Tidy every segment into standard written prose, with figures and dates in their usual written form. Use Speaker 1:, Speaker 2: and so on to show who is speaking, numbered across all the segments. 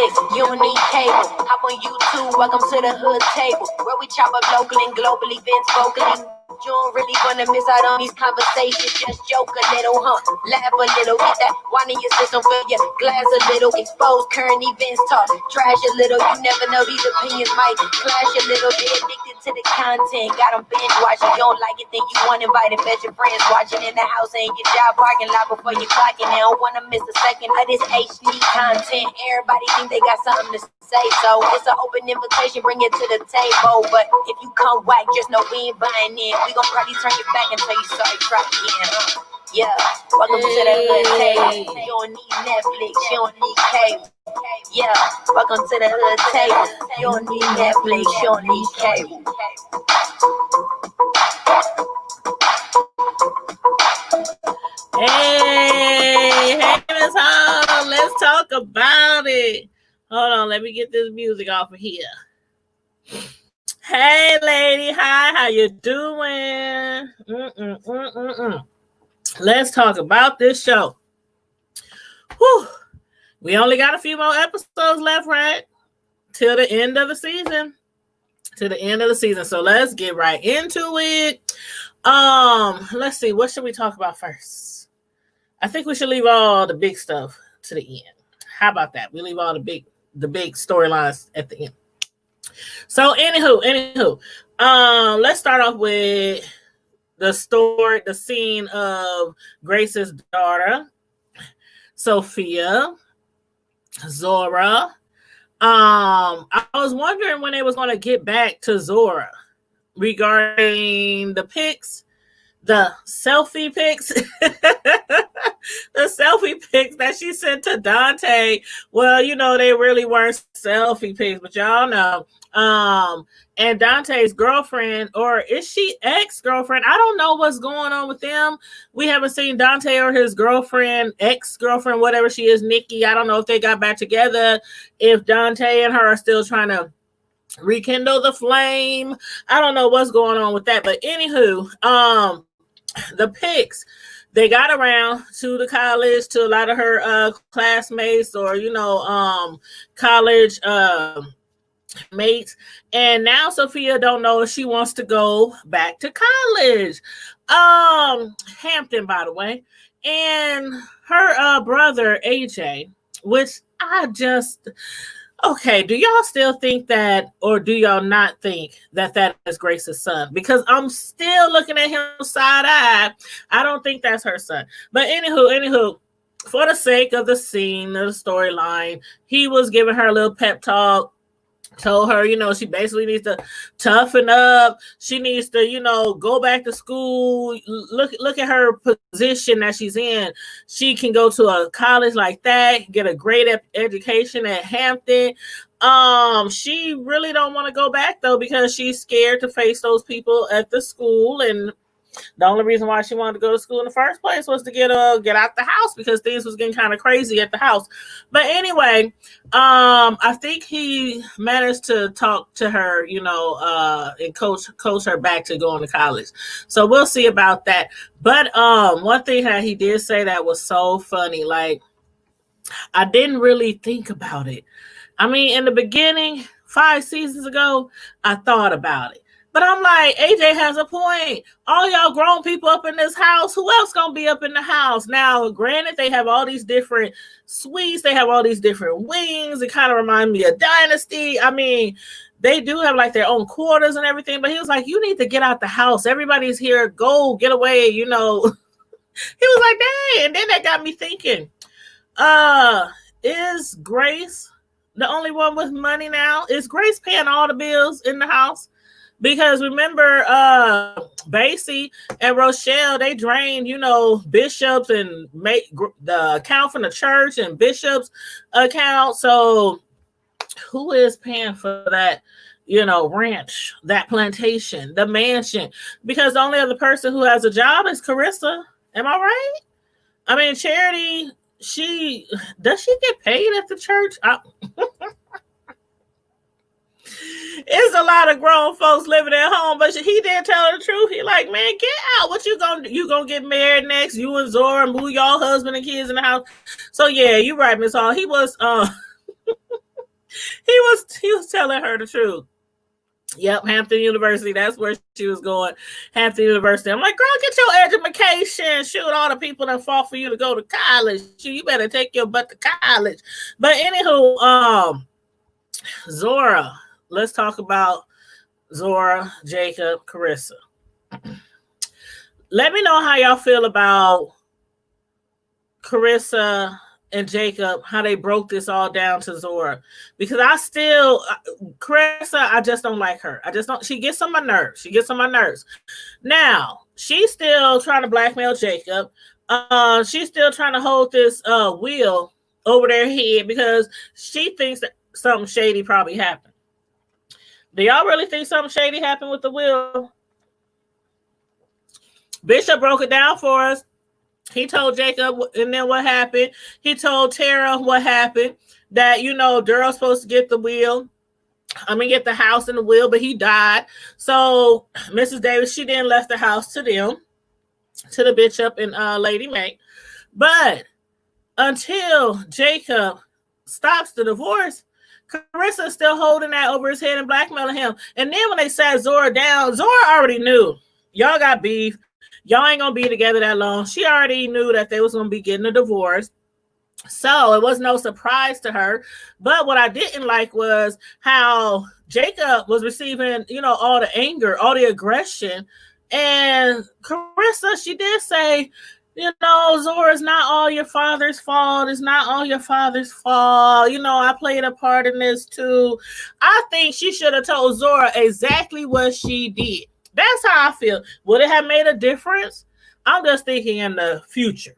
Speaker 1: Netflix, you don't need cable. Hop on YouTube, welcome to the hood table, where we chop up local and global events vocally. You don't really wanna miss out on these conversations. Just joke a little, laugh a little, get that wine in your system, fill your glass a little, expose current events, talk trash a little. You never know, these opinions might clash a little. They addicted to the content, got them binge watching. You don't like it, then you want invited, bet your friends watching in the house and your job parking lot before you clock in. They don't wanna miss a second of this HD content. Everybody think they got something to say, so it's an open invitation, bring it to the table. But if you come whack, just know we ain't buying in. We gon' probably turn you back until you start try again. Yeah, welcome to the hood table. You don't need Netflix, you don't need cable. Yeah, welcome to the hood table. You don't need Netflix, you don't need cable.
Speaker 2: Hey, Miss Hall, let's talk about it. Hold on, let me get this music off of here. Hey, lady, hi, how you doing? Let's talk about this show. Whew. We only got a few more episodes left, right? Till the end of the season. So let's get right into it. Let's see, what should we talk about first? I think we should leave all the big stuff to the end. How about that? We leave all the big storylines at the end. So anywho, let's start off with the scene of Grace's daughter, Sophia, Zora. I was wondering when they was going to get back to Zora regarding the pics, the selfie pics, the selfie pics that she sent to Dante. Well, you know, they really weren't selfie pics, but y'all know. And Dante's girlfriend, or is she ex-girlfriend? I don't know what's going on with them. We haven't seen Dante or his girlfriend, ex-girlfriend, whatever she is, Nikki. I don't know if they got back together, if Dante and her are still trying to rekindle the flame. I don't know what's going on with that. But anywho, the pics, they got around to the college, to a lot of her classmates, or, you know, college mates, and now Sophia don't know if she wants to go back to college. Hampton, by the way, and her brother AJ, which okay, do y'all still think that, or do y'all not think that is Grace's son? Because I'm still looking at him side-eye. I don't think that's her son. But anywho, for the sake of the scene, of the storyline, he was giving her a little pep talk, told her, you know, she basically needs to toughen up. She needs to, you know, go back to school. Look at her position that she's in. She can go to a college like that, get a great education at Hampton. She really don't want to go back though, because she's scared to face those people at the school. And the only reason why she wanted to go to school in the first place was to get out the house, because things was getting kind of crazy at the house. But anyway, I think he managed to talk to her, you know, and coach her back to going to college. So we'll see about that. But one thing that he did say that was so funny, like, I didn't really think about it. I mean, in the beginning, 5 seasons ago, I thought about it. But I'm like, AJ has a point. All y'all grown people up in this house, who else gonna be up in the house? Now, granted, they have all these different suites. They have all these different wings. It kind of reminds me of Dynasty. I mean, they do have like their own quarters and everything. But he was like, you need to get out the house. Everybody's here. Go, get away, you know. He was like, dang. And then that got me thinking, is Grace the only one with money now? Is Grace paying all the bills in the house? Because remember, Basie and Rochelle, they drained, you know, Bishop's and make the account from the church and Bishop's account. So who is paying for that, you know, ranch, that plantation, the mansion? Because the only other person who has a job is Carissa. Am I right? I mean, Charity, does she get paid at the church? It's a lot of grown folks living at home, but he did tell her the truth. He like, man, get out. What you gonna get married next? You and Zora and move y'all husband and kids in the house. So yeah, you're right, Miss Hall. He was he was telling her the truth. Yep, Hampton University. That's where she was going. Hampton University. I'm like, girl, get your education. Shoot, all the people that fought for you to go to college. Shoot, you better take your butt to college. But anywho, Zora. Let's talk about Zora, Jacob, Carissa. Let me know how y'all feel about Carissa and Jacob, how they broke this all down to Zora. Because Carissa, I just don't like her. She gets on my nerves. Now, she's still trying to blackmail Jacob. She's still trying to hold this wheel over their head because she thinks that something shady probably happened. Do y'all really think something shady happened with the wheel? Bishop broke it down for us. He told Jacob, and then what happened? He told Tara what happened. That, Daryl's supposed to get the wheel. Get the house and the wheel, but he died. So Mrs. Davis, she then left the house to them, to the Bishop and Lady May. But until Jacob stops the divorce, Carissa's still holding that over his head and blackmailing him. And then when they sat Zora down, Zora already knew. Y'all got beef. Y'all ain't going to be together that long. She already knew that they was going to be getting a divorce. So it was no surprise to her. But what I didn't like was how Jacob was receiving, all the anger, all the aggression. And Carissa, she did say, Zora, it's not all your father's fault. It's not all your father's fault. I played a part in this too. I think she should have told Zora exactly what she did. That's how I feel. Would it have made a difference? I'm just thinking in the future.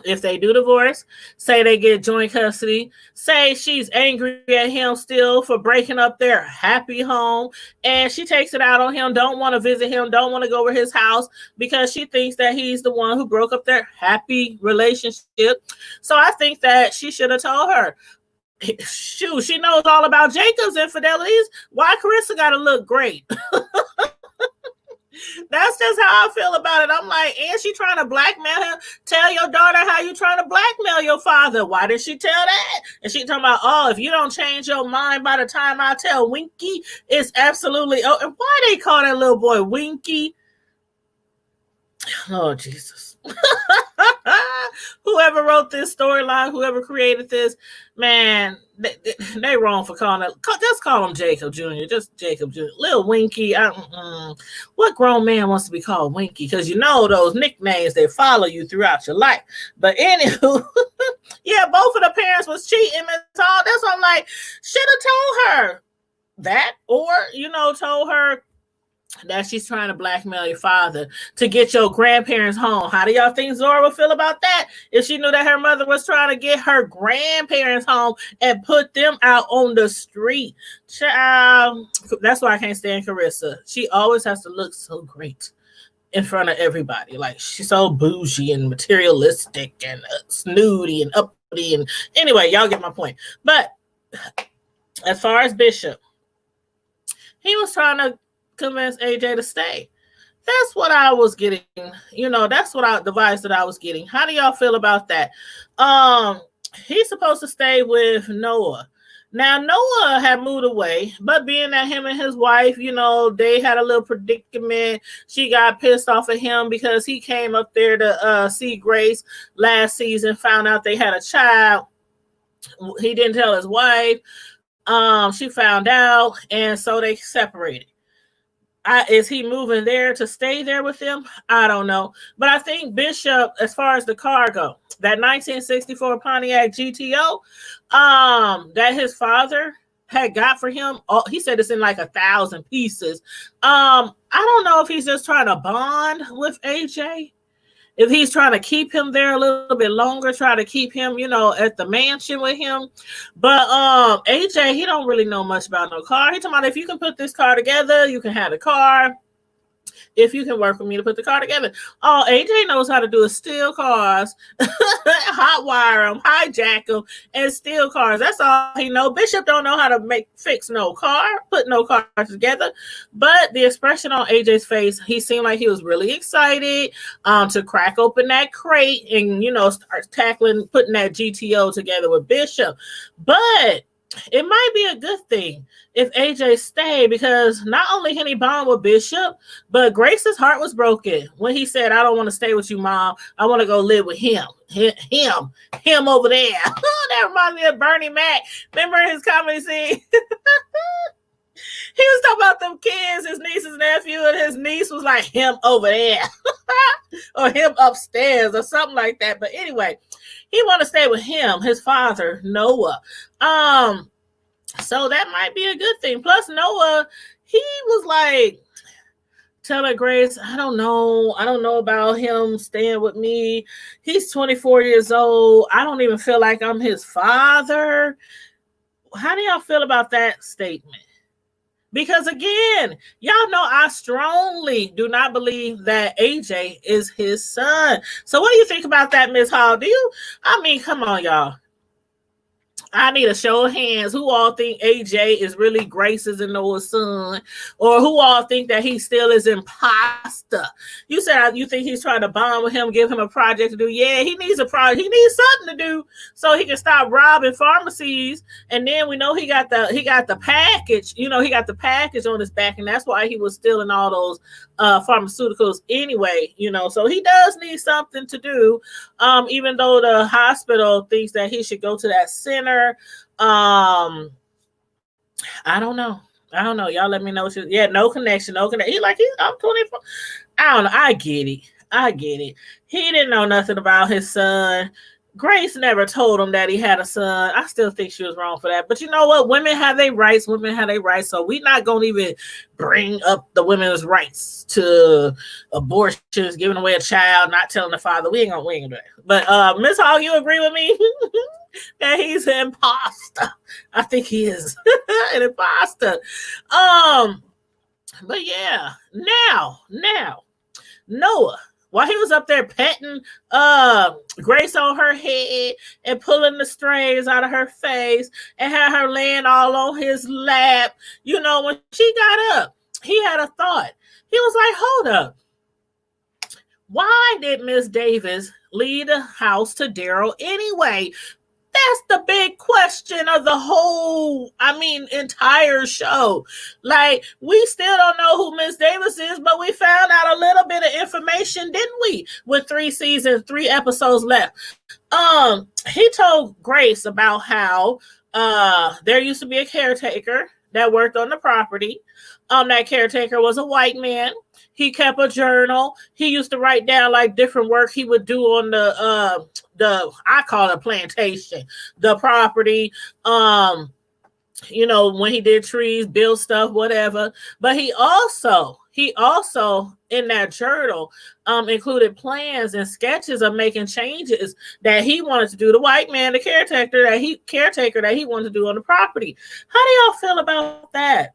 Speaker 2: If they do divorce, say they get joint custody, say she's angry at him still for breaking up their happy home, and she takes it out on him, don't want to visit him, don't want to go over his house because she thinks that he's the one who broke up their happy relationship. So I think that she should have told her. Shoot, she knows all about Jacob's infidelities. Why Carissa got to look great? That's just how I feel about it. I'm like, and she trying to blackmail him. Tell your daughter how you trying to blackmail your father. Why did she tell that? And she talking about, if you don't change your mind by the time I tell Winky, it's absolutely. Oh, and why they call that little boy Winky? Oh, Jesus. Whoever wrote this storyline, whoever created this, man, they wrong for calling it. Just call him Jacob Jr. Just Jacob Jr. Little Winky. What grown man wants to be called Winky? Because those nicknames, they follow you throughout your life. But anywho, yeah, both of the parents was cheating and all. That's what I'm like, should have told her that, or told her that she's trying to blackmail your father to get your grandparents home. How do y'all think Zora would feel about that if she knew that her mother was trying to get her grandparents home and put them out on the street? Child, that's why I can't stand Carissa. She always has to look so great in front of everybody. Like, she's so bougie and materialistic and snooty and uppity. And anyway, y'all get my point. But as far as Bishop, he was trying to convince AJ to stay. That's what I was getting. That's what the vibes that I was getting. How do y'all feel about that? He's supposed to stay with Noah. Now, Noah had moved away, but being that him and his wife, they had a little predicament. She got pissed off at him because he came up there to see Grace last season, found out they had a child. He didn't tell his wife. She found out, and so they separated. Is he moving there to stay there with them? I don't know. But I think Bishop, as far as the car go, that 1964 Pontiac GTO, that his father had got for him, he said it's in like 1,000 pieces. I don't know if he's just trying to bond with AJ. If he's trying to keep him there a little bit longer, try to keep him, at the mansion with him. But AJ, he don't really know much about no car. He talking about if you can put this car together, you can have the car. If you can work with me to put the car together. All AJ knows how to do is steal cars, hot wire them, hijack them, and steal cars. That's all he know. Bishop don't know how to fix no car, put no car together. But the expression on AJ's face, he seemed like he was really excited to crack open that crate and, start putting that GTO together with Bishop. But it might be a good thing if AJ stayed, because not only can he bond with Bishop, but Grace's heart was broken when he said, "I don't want to stay with you, Mom. I want to go live with him. Him over there." That reminds me of Bernie Mac. Remember his comedy scene? He was talking about them kids, his niece and nephew, and his niece was like, "Him over there," or "him upstairs," or something like that. But anyway, he want to stay with him, his father, Noah. So that might be a good thing. Plus, Noah, he was like telling Grace, I don't know about him staying with me. He's 24 years old. I don't even feel like I'm his father. How do y'all feel about that statement? Because again, y'all know I strongly do not believe that AJ is his son. So what do you think about that, Miss Hall? Come on, y'all. I need a show of hands. Who all think AJ is really Grace's and Noah's son? Or who all think that he still is imposter? You said you think he's trying to bond with him, give him a project to do. Yeah, he needs a project. He needs something to do so he can stop robbing pharmacies. And then we know he got the package. He got the package on his back, and that's why he was stealing all those pharmaceuticals anyway. So he does need something to do. Even though the hospital thinks that he should go to that center. I don't know. Y'all let me know. No connection. I'm 24. I don't know. I get it. He didn't know nothing about his son. Grace never told him that he had a son. I still think she was wrong for that. But you know what? Women have their rights. So we're not going to even bring up the women's rights to abortions, giving away a child, not telling the father. We ain't gonna do that. But Miss Hall, you agree with me that he's an imposter? I think he is an imposter. But yeah, now Noah, while he was up there petting Grace on her head and pulling the strays out of her face and had her laying all on his lap, when she got up, he had a thought. He was like, hold up. Why did Miss Davis leave the house to Daryl anyway? That's the big question of the whole, entire show. Like, we still don't know who Miss Davis is, but we found out a little bit of information, didn't we? With 3 seasons, 3 episodes left. He told Grace about how there used to be a caretaker that worked on the property. That caretaker was a white man. He kept a journal. He used to write down like different work he would do on the I call it plantation, the property. When he did trees, build stuff, whatever. But he also in that journal included plans and sketches of making changes that he wanted to do. The white man, the caretaker that he wanted to do on the property. How do y'all feel about that?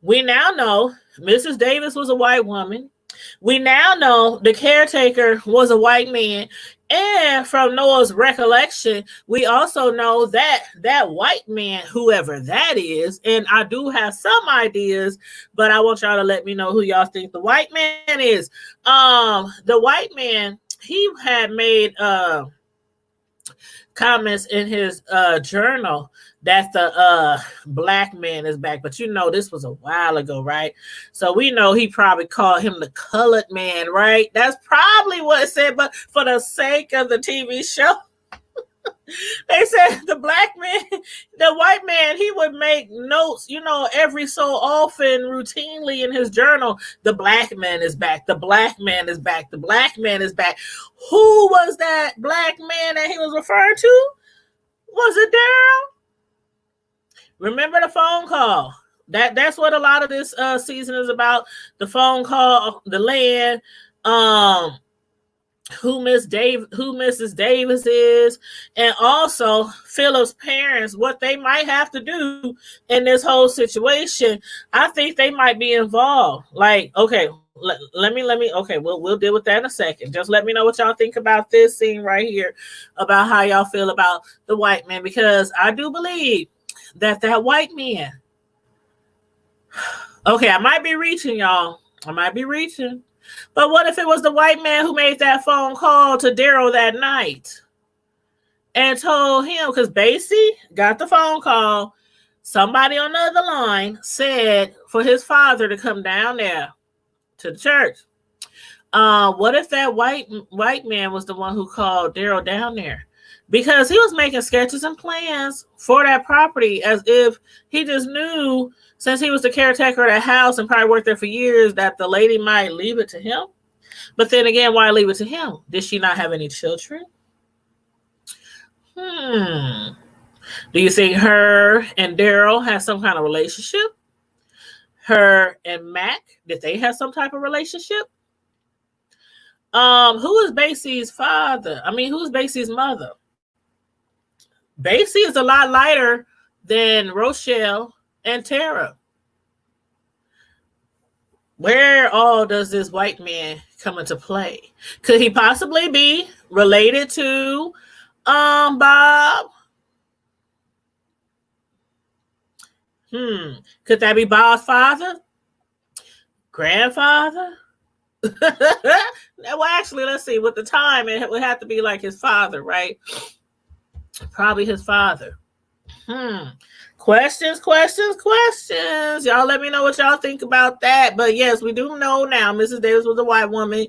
Speaker 2: We now know Mrs. Davis was a white woman. We now know the caretaker was a white man. And from Noah's recollection, we also know that that white man, whoever that is, and I do have some ideas, but I want y'all to let me know who y'all think the white man is. The white man, he had made comments in his journal that the black man is back. But this was a while ago, right? So we know he probably called him the colored man, right? That's probably what it said. But for the sake of the TV show, they said the black man, the white man, he would make notes, every so often, routinely in his journal. The black man is back. The black man is back. The black man is back. Who was that black man that he was referring to? Was it Daryl? Remember the phone call. That's what a lot of this season is about. The phone call, the land, who Mrs. Davis is, and also Philip's parents, what they might have to do in this whole situation. I think they might be involved. Like, okay, let me. Okay, we'll deal with that in a second. Just let me know what y'all think about this scene right here, about how y'all feel about the white man, because I do believe that white man. Okay, I might be reaching, y'all. But what if it was the white man who made that phone call to Daryl that night? and told him, because Basie got the phone call, somebody on the other line said for his father to come down there to the church. What if that white man was the one who called Daryl down there? Because he was making sketches and plans for that property as if he just knew, since he was the caretaker of that house and probably worked there for years, that the lady might leave it to him. But then again, why leave it to him? Did she not have any children? Do you think her and Daryl have some kind of relationship? Her and Mac, did they have some type of relationship? Who is Basie's father? I mean, who's Basie's mother? Basie is a lot lighter than Rochelle and Tara. Where all does this white man come into play? Could he possibly be related to Bob? Could that be Bob's father? Grandfather? Well, actually, let's see. With the time, it would have to be like his father, right? Probably his father. Questions. Y'all let me know what y'all think about that. But yes, we do know now Mrs. Davis was a white woman.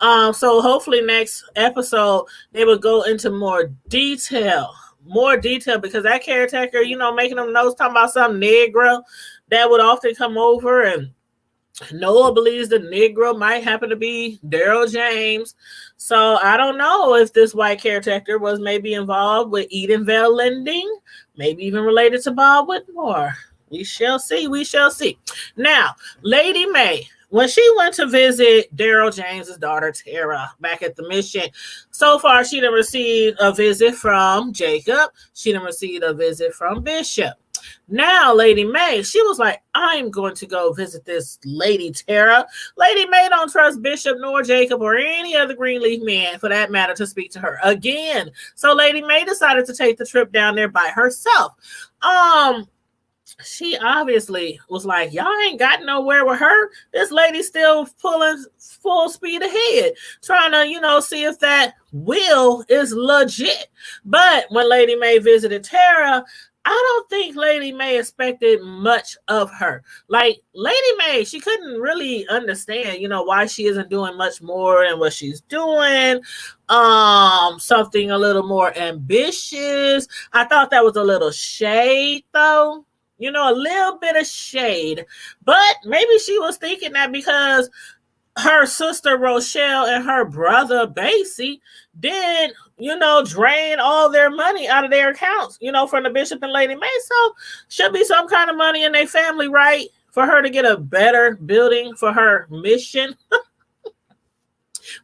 Speaker 2: So hopefully next episode they will go into more detail because that caretaker, making them notes talking about some Negro that would often come over, and Noah believes the Negro might happen to be Daryl James. So I don't know if this white caretaker was maybe involved with Edenvale lending, maybe even related to Bob Whitmore. We shall see. Now, Lady Mae, when she went to visit Daryl James's daughter, Tara, back at the mission, so far she done received a visit from Jacob. She done received a visit from Bishop. Now, Lady Mae, she was like, I'm going to go visit this Lady Tara. Lady Mae don't trust Bishop nor Jacob or any other Greenleaf man, for that matter, to speak to her again. So Lady Mae decided to take the trip down there by herself. She obviously was like, y'all ain't got nowhere with her. This lady's still pulling full speed ahead, trying to, see if that will is legit. But when Lady Mae visited Tara, I don't think Lady Mae expected much of her. Like, Lady Mae, she couldn't really understand, why she isn't doing much more than what she's doing. Something a little more ambitious. I thought that was a little shade, though. A little bit of shade. But maybe she was thinking that because her sister Rochelle and her brother Basie did, drain all their money out of their accounts, from the Bishop and Lady Mae. So should be some kind of money in their family, right? For her to get a better building for her mission.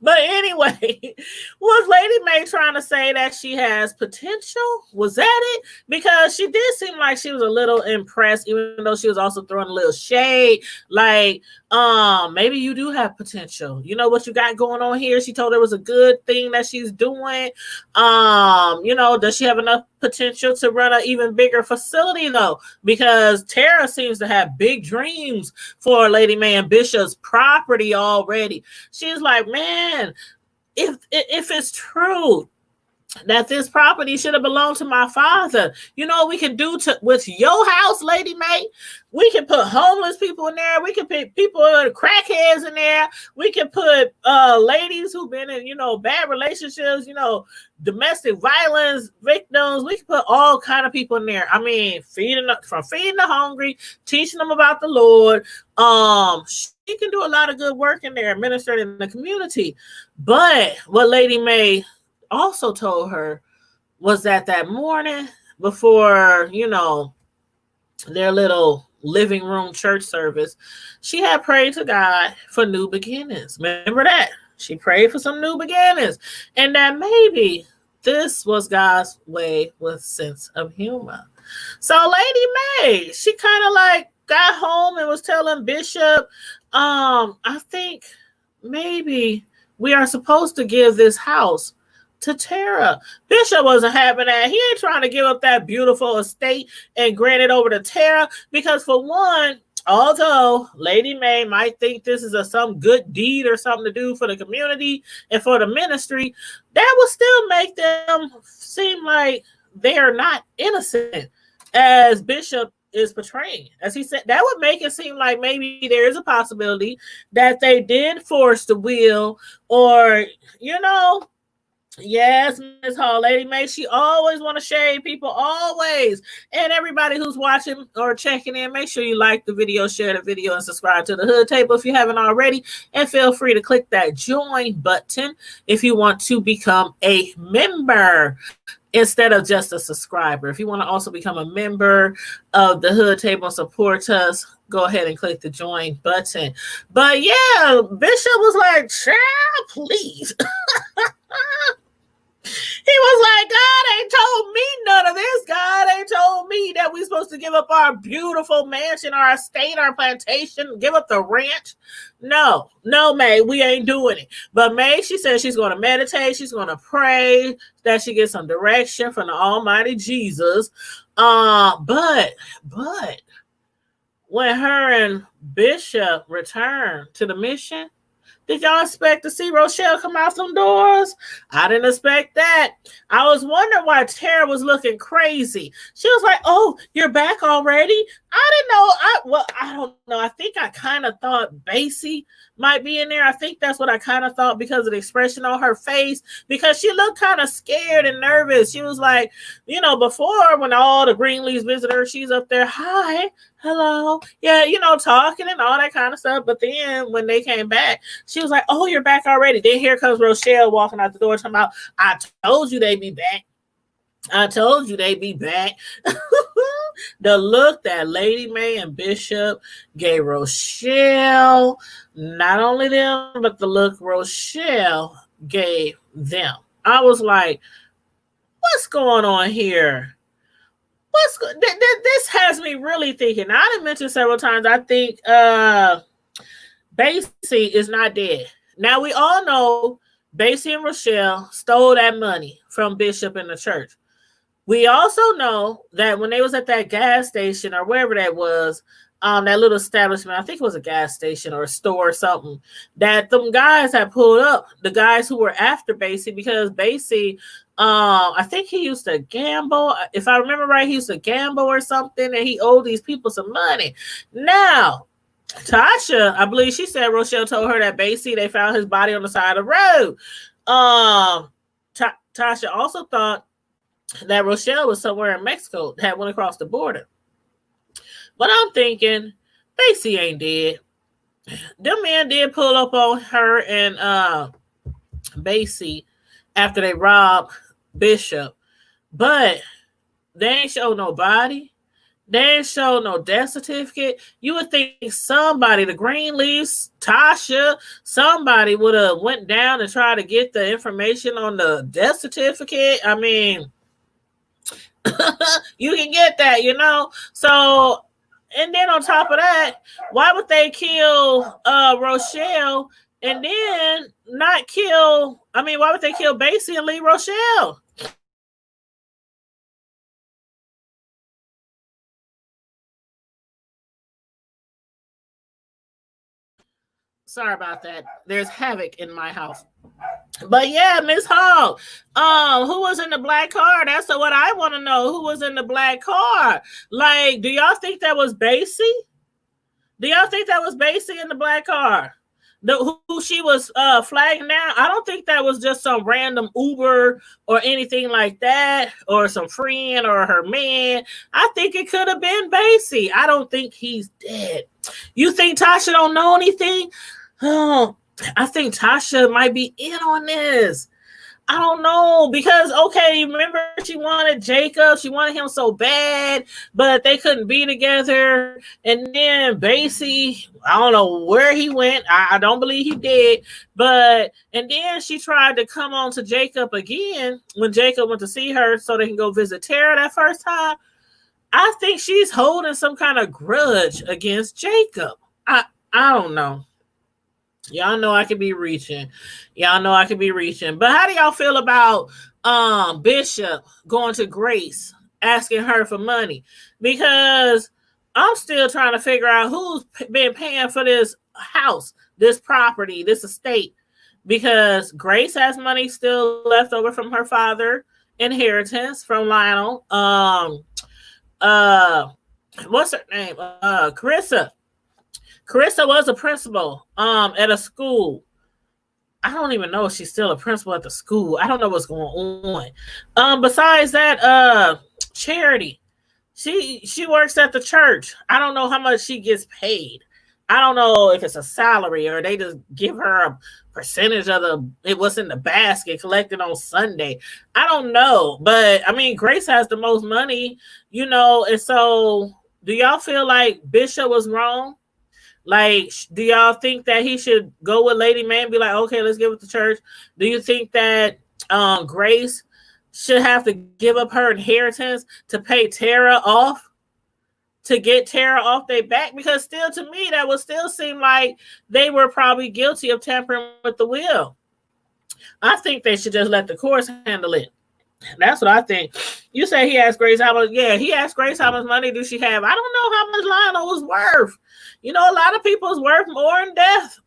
Speaker 2: But anyway, was Lady Mae trying to say that she has potential? Was that it? Because she did seem like she was a little impressed, even though she was also throwing a little shade. Like, maybe you do have potential. You know what you got going on here? She told her it was a good thing that she's doing. Does she have enough potential to run an even bigger facility, though? Because Tara seems to have big dreams for Lady Mae and Bishop's property already. She's like, man, if it's true that this property should have belonged to my father, what we can do with your house, Lady Mae? We can put homeless people in there. We can put people, crackheads in there. We can put ladies who've been in, bad relationships, domestic violence victims. We can put all kind of people in there. I mean, feeding the hungry, teaching them about the Lord. She can do a lot of good work in there, administering in the community. But what Lady Mae also told her was that morning before, their little living room church service, she had prayed to God for new beginnings. Remember that? She prayed for some new beginnings, and that maybe this was God's way with sense of humor. So Lady Mae, she kind of like got home and was telling Bishop, I think maybe we are supposed to give this house to Tara. Bishop wasn't having that. He ain't trying to give up that beautiful estate and grant it over to Tara, because for one, although Lady May might think this is some good deed or something to do for the community and for the ministry, that will still make them seem like they are not innocent, as Bishop is portraying. As he said, that would make it seem like maybe there is a possibility that they did force the will, or, you know, yes, Miss Hall, Lady May, she always want to shade people, always. And everybody who's watching or checking in, make sure you like the video, share the video, and subscribe to the Hood Table if you haven't already. And feel free to click that join button if you want to become a member instead of just a subscriber. If you want to also become a member of the Hood Table and support us, go ahead and click the join button. But yeah, Bishop was like, child, please. He was like, God ain't told me none of this. God ain't told me that we're supposed to give up our beautiful mansion, our estate, our plantation, give up the ranch. No, May, we ain't doing it. But May, she said she's going to meditate. She's going to pray that she gets some direction from the Almighty Jesus. But when her and Bishop returned to the mission, did y'all expect to see Rochelle come out them doors? I didn't expect that. I was wondering why Tara was looking crazy. She was like, oh, you're back already? I didn't know. I don't know. I think I kind of thought Basie might be in there. I think that's what I kind of thought because of the expression on her face, because she looked kind of scared and nervous. She was like, you know, before when all the Greenleafs visit her, she's up there, hi, hello, yeah, you know, talking and all that kind of stuff. But then when they came back, she was like, oh, you're back already. Then here comes Rochelle walking out the door talking about, I told you they'd be back. I told you they'd be back. The look that Lady May and Bishop gave Rochelle, not only them, but the look Rochelle gave them. I was like, what's going on here? This has me really thinking. I done mentioned several times, I think Basie is not dead. Now, we all know Basie and Rochelle stole that money from Bishop in the church. We also know that when they was at that gas station or wherever that was, that little establishment, I think it was a gas station or a store or something, that them guys had pulled up, the guys who were after Basie, because Basie, I think he used to gamble. If I remember right, he used to gamble or something, and he owed these people some money. Now, Tasha, I believe she said Rochelle told her that Basie, they found his body on the side of the road. Tasha also thought that Rochelle was somewhere in Mexico, that went across the border. But I'm thinking, Basie ain't dead. Them men did pull up on her and Basie after they robbed Bishop, but they ain't show no body. They ain't show no death certificate. You would think somebody, the Greenleafs, Tasha, somebody would have went down and tried to get the information on the death certificate. I mean, you can get that, you know. So, and then on top of that, why would they kill Rochelle and then not kill? I mean, why would they kill Basie and leave Rochelle? Sorry about that. There's havoc in my house. But yeah, Miss Hall, who was in the black car? That's what I want to know. Who was in the black car? Like, do y'all think that was Basie? Do y'all think that was Basie in the black car? Who she was flagging down? I don't think that was just some random Uber or anything like that, or some friend or her man. I think it could have been Basie. I don't think he's dead. You think Tasha don't know anything? Oh, I think Tasha might be in on this. I don't know, because, okay, remember she wanted Jacob. She wanted him so bad, but they couldn't be together. And then Basie, I don't know where he went. I don't believe he did. And then she tried to come on to Jacob again when Jacob went to see her so they can go visit Tara that first time. I think she's holding some kind of grudge against Jacob. I don't know. Y'all know I could be reaching. But how do y'all feel about Bishop going to Grace, asking her for money? Because I'm still trying to figure out who's been paying for this house, this property, this estate, because Grace has money still left over from her father inheritance from Lionel. Uh, what's her name? Carissa. Carissa was a principal at a school. I don't even know if she's still a principal at the school. I don't know what's going on. Besides that, Charity, she works at the church. I don't know how much she gets paid. I don't know if it's a salary or they just give her a percentage of what's in the basket collected on Sunday. I don't know, but I mean, Grace has the most money, and so do y'all feel like Bishop was wrong? Like, do y'all think that he should go with Lady May and be like, okay, let's give it to church? Do you think that Grace should have to give up her inheritance to pay Tara off, to get Tara off their back? Because still, to me, that would still seem like they were probably guilty of tampering with the will. I think they should just let the courts handle it. That's what I think. You say he asked Grace how much. Yeah, he asked Grace how much money do she have. I don't know how much Lionel was worth. A lot of people's worth more in death.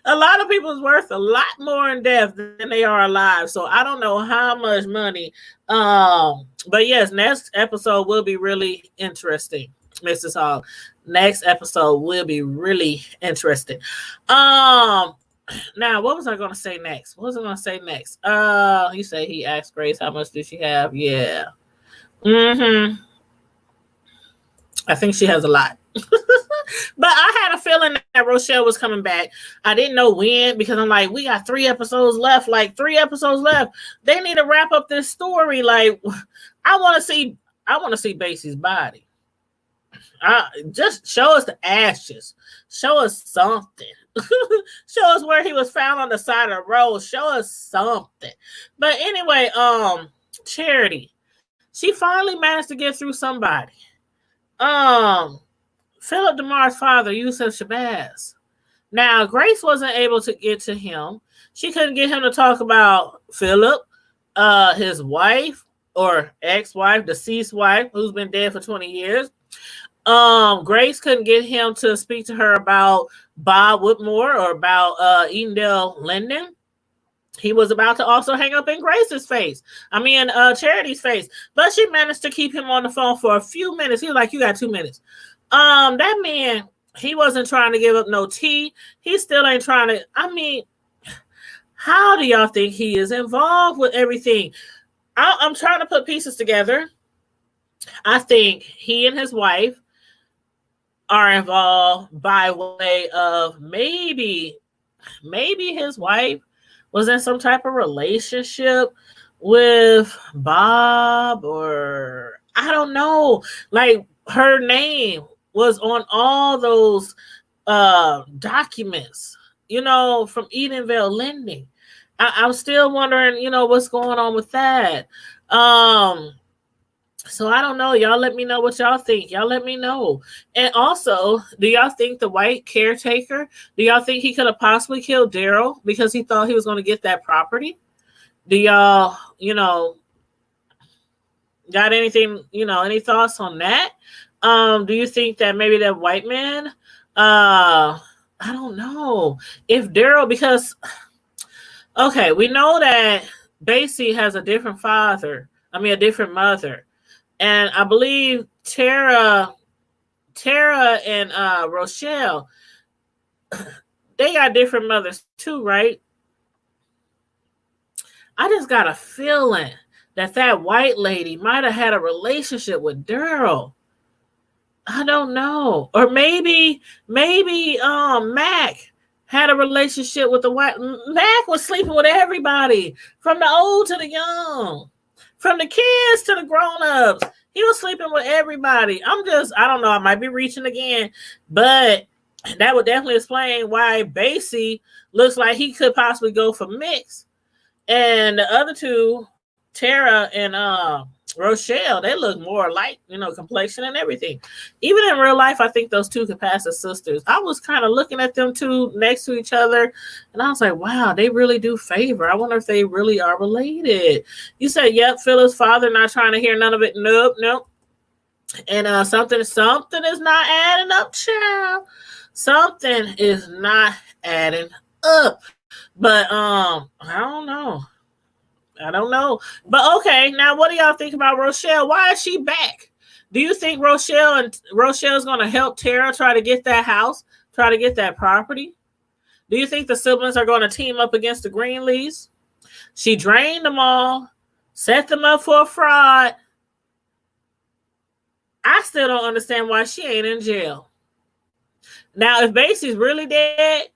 Speaker 2: A lot of people's worth a lot more in death than they are alive. So I don't know how much money. But yes, next episode will be really interesting, Mrs. Hall. Next episode will be really interesting. Now, what was I going to say next? You say he asked Grace how much did she have? Yeah. I think she has a lot. But I had a feeling that Rochelle was coming back. I didn't know when, because I'm like, we got 3 episodes left. They need to wrap up this story. Like, I want to see Basie's body. Just show us the ashes. Show us something. Show us where he was found on the side of the road. Show us something. But anyway, Charity, she finally managed to get through somebody. Philip DeMar's father, Yusuf Shabazz. Now, Grace wasn't able to get to him. She couldn't get him to talk about Philip, his wife or ex-wife, deceased wife, who's been dead for 20 years. Grace couldn't get him to speak to her about Bob Whitmore or about Edendale Linden. He was about to also hang up in Grace's face. Charity's face. But she managed to keep him on the phone for a few minutes. He was like, you got 2 minutes. That man, he wasn't trying to give up no tea. He still ain't trying to. How do y'all think he is involved with everything? I'm trying to put pieces together. I think he and his wife are involved by way of maybe his wife was in some type of relationship with Bob, or I don't know. Like, her name was on all those documents, from Edenvale Lending. I'm still wondering, what's going on with that. So I don't know. Y'all let me know what y'all think. Y'all let me know. And also, do y'all think the white caretaker, do y'all think he could have possibly killed Daryl because he thought he was going to get that property? Do y'all, got anything, any thoughts on that? Do you think that maybe that white man, I don't know if Daryl, because, okay, we know that Basie has a different different mother. And I believe Tara and Rochelle, they got different mothers too, right? I just got a feeling that white lady might have had a relationship with Daryl. I don't know. Or maybe Mac had a relationship with the white. Mac was sleeping with everybody, from the old to the young. From the kids to the grown-ups. He was sleeping with everybody. I don't know, I might be reaching again, but that would definitely explain why Basie looks like he could possibly go for mix. And the other two, Tara and Rochelle, they look more alike, complexion and everything. Even in real life, I think those two could pass as sisters. I was kind of looking at them two next to each other, and I was like, wow, they really do favor. I wonder if they really are related. You said, yep, Philip's father not trying to hear none of it. Nope. And something is not adding up, child. Something is not adding up. But I don't know. But okay, now what do y'all think about Rochelle? Why is she back? Do you think Rochelle's gonna help Tara try to get that house, try to get that property? Do you think the siblings are gonna team up against the Greenleafs? She drained them all, set them up for a fraud. I still don't understand why she ain't in jail. Now, if Basie's really dead,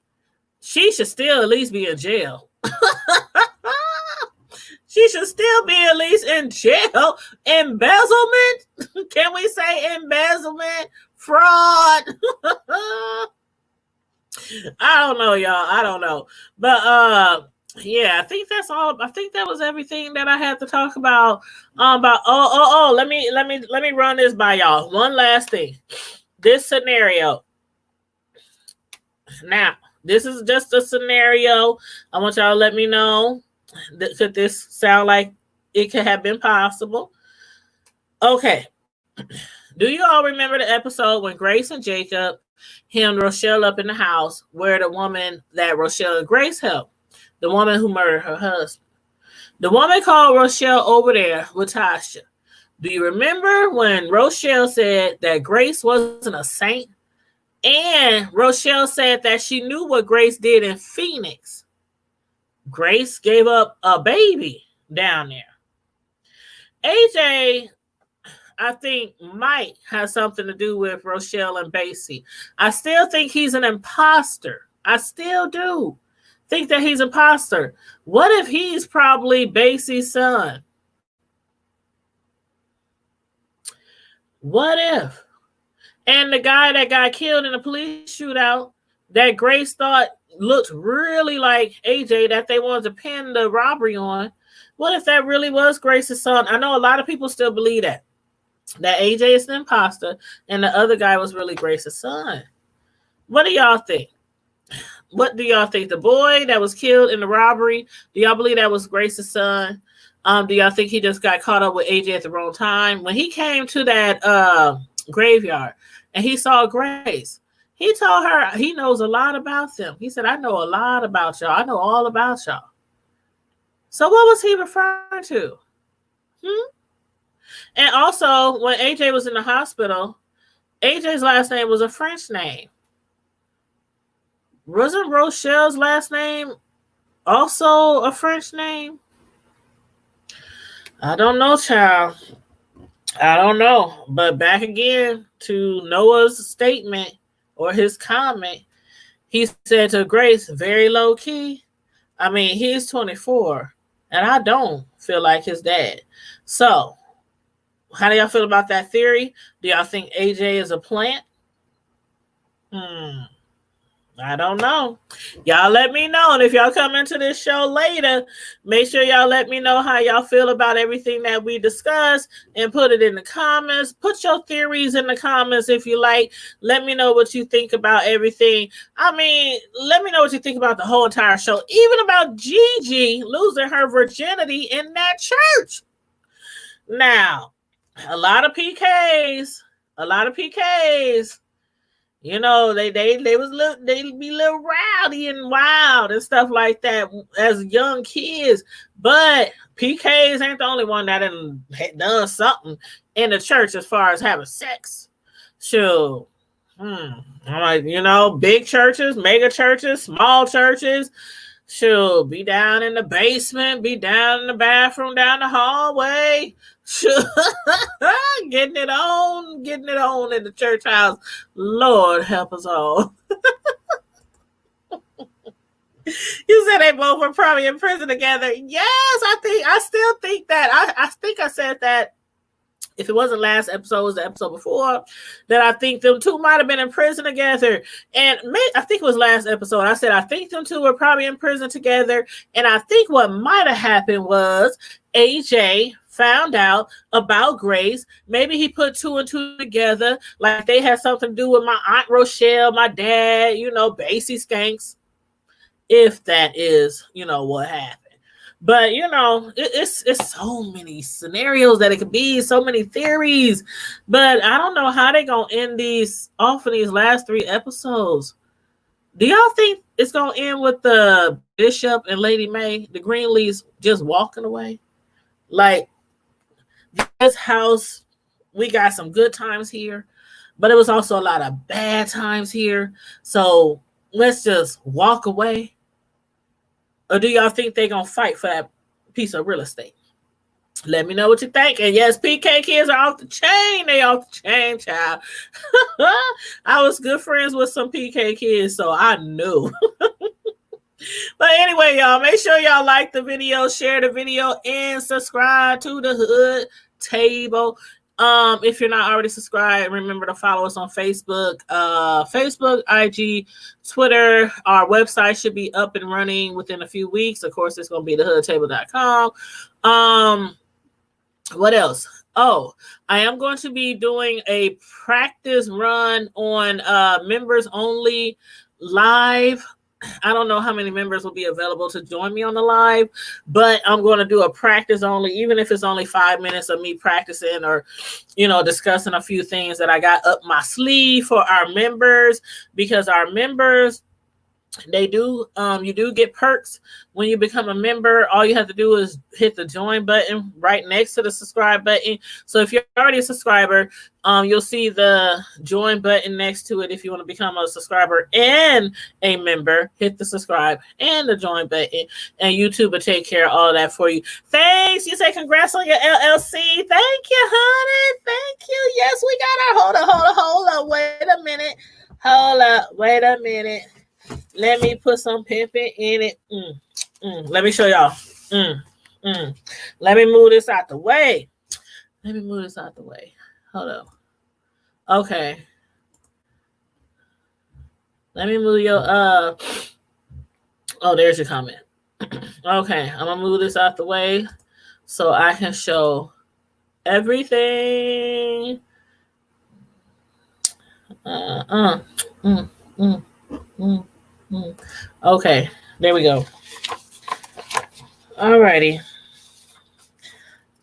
Speaker 2: she should still at least be in jail. She should still be at least in jail. Embezzlement? Can we say embezzlement? Fraud? I don't know, y'all. I don't know. But yeah, I think that's all. I think that was everything that I had to talk about. Let me run this by y'all. One last thing. This scenario. Now, this is just a scenario. I want y'all to let me know. Could this sound like it could have been possible? Okay. Do you all remember the episode when Grace and Jacob hemmed Rochelle up in the house where the woman that Rochelle and Grace helped, the woman who murdered her husband? The woman called Rochelle over there with Tasha. Do you remember when Rochelle said that Grace wasn't a saint? And Rochelle said that she knew what Grace did in Phoenix. Grace gave up a baby down there. AJ, I think, might have something to do with Rochelle and Basie. I still think he's an imposter. I still do think that he's an imposter. What if he's probably Basie's son? What if? And the guy that got killed in the police shootout that Grace thought looked really like AJ that they wanted to pin the robbery on. What if that really was Grace's son? I know a lot of people still believe that AJ is the imposter and the other guy was really Grace's son. What do y'all think? What do y'all think? The boy that was killed in the robbery, do y'all believe that was Grace's son? Do y'all think he just got caught up with AJ at the wrong time? When he came to that graveyard and he saw Grace, he told her he knows a lot about them. He said, I know a lot about y'all. I know all about y'all. So what was he referring to? And also, when AJ was in the hospital, AJ's last name was a French name. Wasn't Rochelle's last name also a French name? I don't know, child. I don't know. But back again to Noah's statement or his comment, he said to Grace, very low key. I mean, he's 24, and I don't feel like his dad. So, how do y'all feel about that theory? Do y'all think AJ is a plant? I don't know. Y'all let me know. And if y'all come into this show later, make sure y'all let me know how y'all feel about everything that we discussed and put it in the comments. Put your theories in the comments if you like. Let me know what you think about everything. I mean, let me know what you think about the whole entire show, even about Gigi losing her virginity in that church. Now, a lot of PKs. You know, they be a little rowdy and wild and stuff like that as young kids. But PKs ain't the only one that done something in the church as far as having sex. Sure. I'm like, you know, big churches, mega churches, small churches. Sure, be down in the basement, be down in the bathroom, down the hallway. Sure. getting it on in the church house. Lord help us all. You said they both were probably in prison together. Yes, I still think that. I think I said that. If it wasn't last episode, it was the episode before, that I think them two might have been in prison together. And I think it was last episode. I said, I think them two were probably in prison together. And I think what might have happened was AJ found out about Grace. Maybe he put two and two together, like they had something to do with my Aunt Rochelle, my dad, you know, Basie skanks. If that is, you know, what happened. But you know, it's so many scenarios that it could be, so many theories. But I don't know how they gonna end these off in these last 3 episodes. Do y'all think it's gonna end with the Bishop and Lady May, the Greenleafs, just walking away? Like, this house, we got some good times here, but it was also a lot of bad times here. So let's just walk away. Or do y'all think they're gonna fight for that piece of real estate? Let me know what you think. And yes, PK kids are off the chain. They off the chain, child. I was good friends with some PK kids, so I knew. But anyway, y'all, make sure y'all like the video, share the video, and subscribe to the Hood Table. If you're not already subscribed, remember to follow us on Facebook, IG, Twitter. Our website should be up and running within a few weeks. Of course, it's going to be thehoodtable.com. What else? Oh, I am going to be doing a practice run on members only live. I don't know how many members will be available to join me on the live, but I'm going to do a practice only, even if it's only 5 minutes of me practicing or, you know, discussing a few things that I got up my sleeve for our members, because our members, they do, you do get perks when you become a member. All you have to do is hit the join button right next to the subscribe button. So if you're already a subscriber, you'll see the join button next to it. If you want to become a subscriber and a member, hit the subscribe and the join button, and YouTube will take care of all of that for you. Thanks. You say congrats on your LLC. Thank you, honey. Thank you. Yes, we got our hold up. Wait a minute. Wait a minute. Let me put some pimping in it. Let me show y'all. Let me move this out the way. Hold up. Okay. Let me move your oh, there's your comment. Okay, I'm gonna move this out the way so I can show everything. Okay, there we go. Alrighty.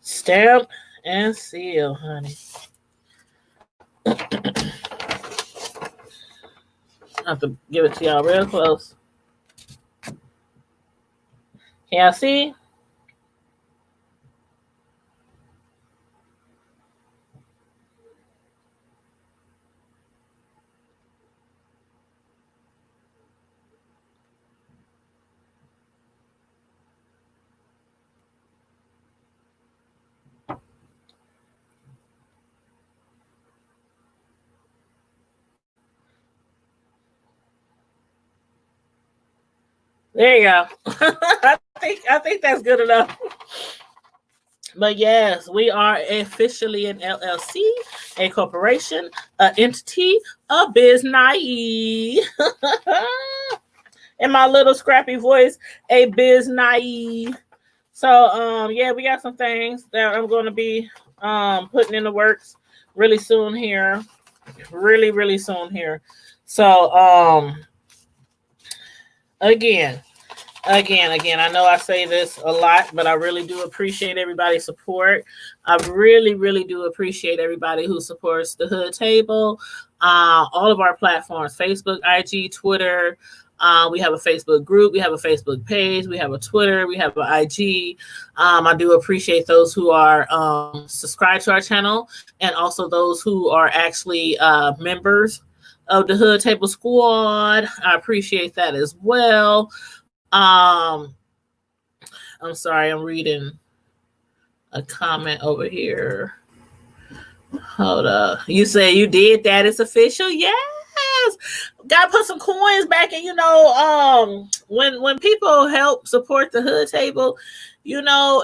Speaker 2: Stamp and seal, honey. I have to give it to y'all real close. Can y'all see? There you go. I think that's good enough. But yes, we are officially an LLC, a corporation, an entity, a business. In my little scrappy voice, a business. So yeah, we got some things that I'm going to be putting in the works really soon here. Really soon here. So again, I know I say this a lot, but I really do appreciate everybody's support. I really do appreciate everybody who supports the Hood Table. All of our platforms, Facebook, IG, Twitter. We have a Facebook group. We have a Facebook page. We have a Twitter. We have an IG. I do appreciate those who are subscribed to our channel, and also those who are actually members of the Hood Table Squad. I appreciate that as well. I'm sorry, I'm reading a comment over here. Hold up. You say you did that. It's official? Yes. Gotta put some coins back in, you know, when people help support the Hood Table, you know,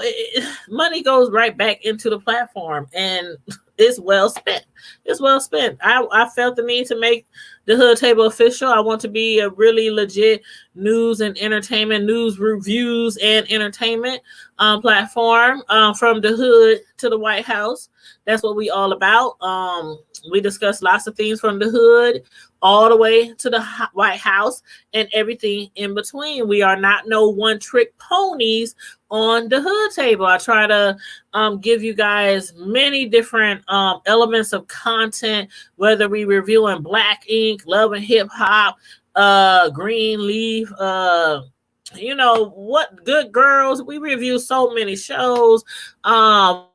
Speaker 2: money goes right back into the platform, and it's well spent. It's well spent. I felt the need to make the Hood Table official. I want to be a really legit news and entertainment, news reviews and entertainment platform from the hood to the White House. That's what we all about. We discuss lots of things from the hood all the way to the White House and everything in between. We are not no one trick ponies on the hood table. I try to give you guys many different elements of content, whether we reviewing Black Ink, Love and Hip Hop, Greenleaf, you know what, Good Girls. We review so many shows. The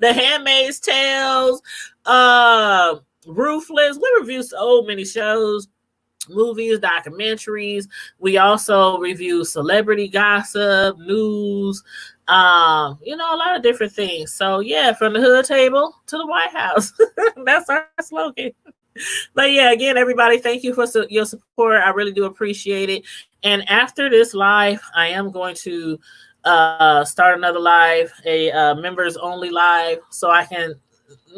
Speaker 2: Handmaid's Tales, Ruthless. We review so many shows, movies, documentaries. We also review celebrity gossip, news, you know, a lot of different things. So yeah, from the hood table to the White House. That's our slogan. But yeah, again, everybody, thank you for your support. I really do appreciate it. And after this live, I am going to start another live, a members only live, so I can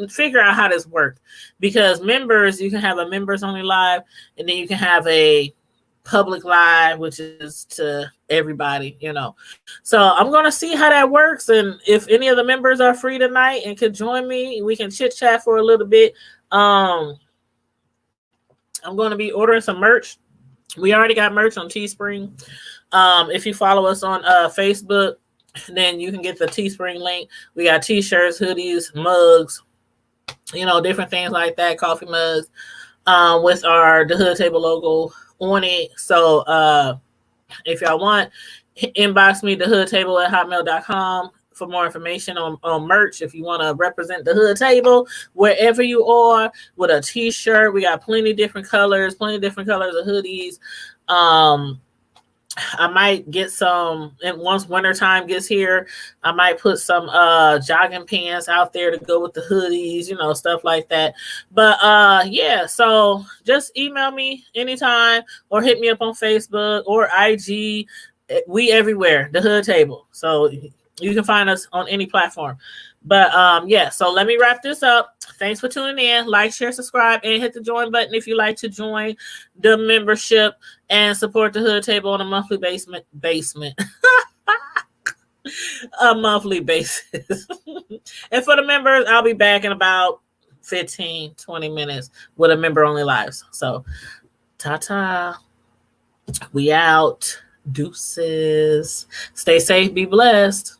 Speaker 2: figure out how this works. Because members, you can have a members only live, and then you can have a public live, which is to everybody, you know. So I'm going to see how that works. And if any of the members are free tonight and can join me, we can chit chat for a little bit. I'm going to be ordering some merch. We already got merch on Teespring. If you follow us on Facebook, then you can get the Teespring link. We got t-shirts, hoodies, mugs, you know, different things like that, coffee mugs, with the hood table logo on it. So if y'all want, inbox me, thehoodtable@hotmail.com, for more information on merch. If you want to represent the hood table wherever you are with a t-shirt, we got plenty different colors of hoodies. I might get some, and once wintertime gets here, I might put some jogging pants out there to go with the hoodies, you know, stuff like that. But yeah, so just email me anytime or hit me up on Facebook or IG. We everywhere, the hood table. So you can find us on any platform. But yeah, so let me wrap this up. Thanks for tuning in. Like, share, subscribe, and hit the join button if you like to join the membership and support the hood table on a monthly a monthly basis. And for the members, I'll be back in about 15-20 minutes with a member only lives. So ta-ta. We out. Deuces. Stay safe, be blessed.